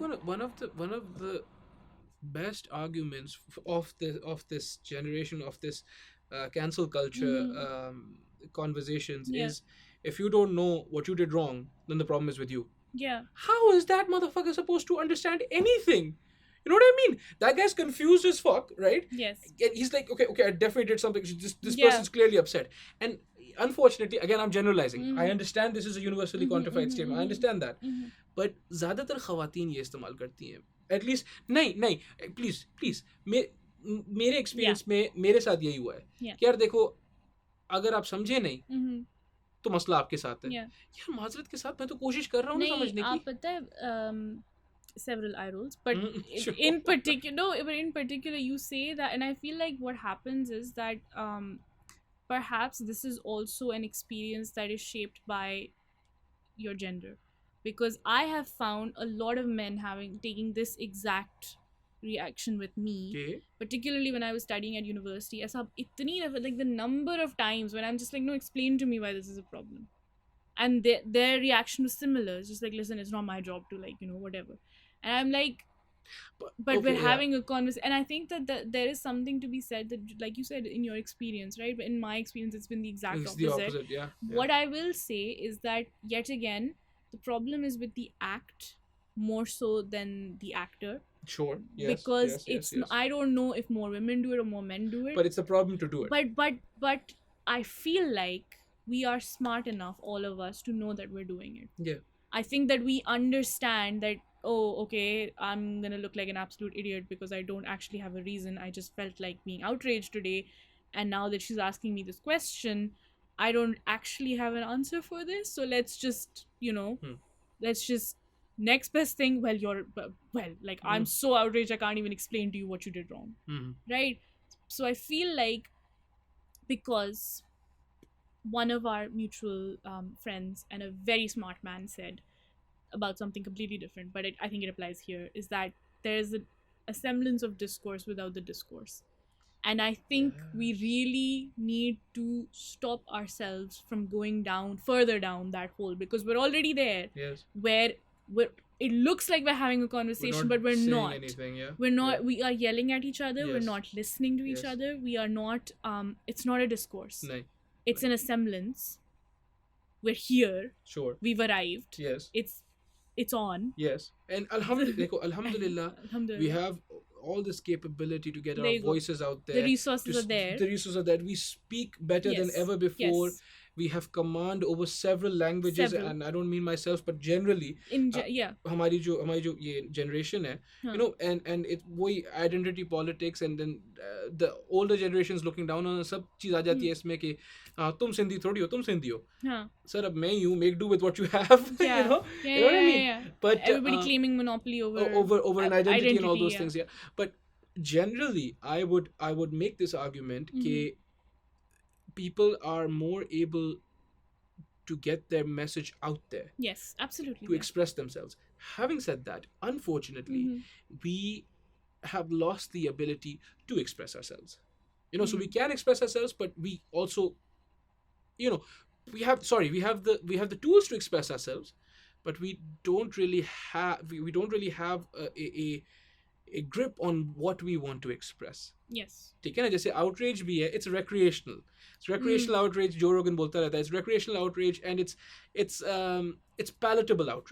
think one of the best arguments of this generation, of this cancel culture conversations Yeah. is, if you don't know what you did wrong, then the problem is with you. Yeah. How is that motherfucker supposed to understand anything? You know what I mean? That guy's confused as fuck, right? Yes. And he's like, okay, I definitely did something. This Yeah. person's clearly upset. And unfortunately, again, I'm generalizing. I Mhm. understand this is a universally quantified statement. I understand that. Mhm. But ज़्यादातर ख़वातीन ये इस्तेमाल करती हैं. At least नहीं please मेरे experience में मेरे साथ यही हुआ है Yeah. कि यार देखो, अगर आप समझे नहीं Mhm. तो मसला आपके साथ है. Yeah. यार माजरत के साथ मैं तो कोशिश कर रहा हूँ ना नहीं, समझने आप की. पता है several eye rolls, but Sure. in particular, no, but in particular, you say that, and I feel like what happens is that perhaps this is also an experience that is shaped by your gender, because I have found a lot of men taking this exact reaction with me, Okay. particularly when I was studying at university. As like the number of times when I'm just like, no, explain to me why this is a problem, and their reaction was similar. It's just like, listen, it's not my job to, like, whatever. And I'm like, but Okay, we're yeah. having a conversation. And I think that there is something to be said, that, like you said, in your experience, right? But in my experience, it's been the exact It's opposite. the opposite, yeah. What I will say is that, yet again, the problem is with the act more so than the actor. Sure. Yes. Because Yes. I don't know if more women do it or more men do it. But it's a problem to do it. But I feel like we are smart enough, all of us, to know that we're doing it. Yeah. I think that we understand that, oh, okay, I'm gonna look like an absolute idiot because I don't actually have a reason. I just felt like being outraged today, and now that she's asking me this question, I don't actually have an answer for this. So let's just, let's just next best thing. Like, I'm so outraged I can't even explain to you what you did wrong, right? So I feel like, because one of our mutual friends and a very smart man said about something completely different, but I think it applies here, is that there's a semblance of discourse without the discourse. And I think we really need to stop ourselves from going further down that hole, because we're already there. Yes. Where it looks like we're having a conversation, but we're not. Anything, yeah. We're not. Yeah. We are yelling at each other. Yes. We're not listening to each other. We are not. It's not a discourse. No. It's an semblance. We're here. Sure. We've arrived. Yes. It's on. Yes. And alhamdulillah, we have all this capability to get our voices out there. The resources are there. We speak better than ever before. Yes. We have command over several languages, and I don't mean myself, but generally, हमारी जो ये generation है, and it वही identity politics, and then the older generations looking down on सब चीज आ जाती है इसमें कि तुम सिंधी थोड़ी हो, तुम सिंधी हो. Sir, अब मैं यूँ, make do with what you have. Yeah. You know what I mean? Yeah. But everybody claiming monopoly over an identity and all those things. Yeah. But generally, I would make this argument that people are more able to get their message out there. Yes, absolutely. To express themselves. Having said that, unfortunately, we have lost the ability to express ourselves. So we can express ourselves, but we also, we have the tools to express ourselves, but we don't really have a grip on what we want to express. Yes. ठीक है ना, जैसे outrage भी है, it's recreational. It's recreational outrage. Joe Rogan बोलता रहता है, it's recreational outrage, and it's palatable outrage.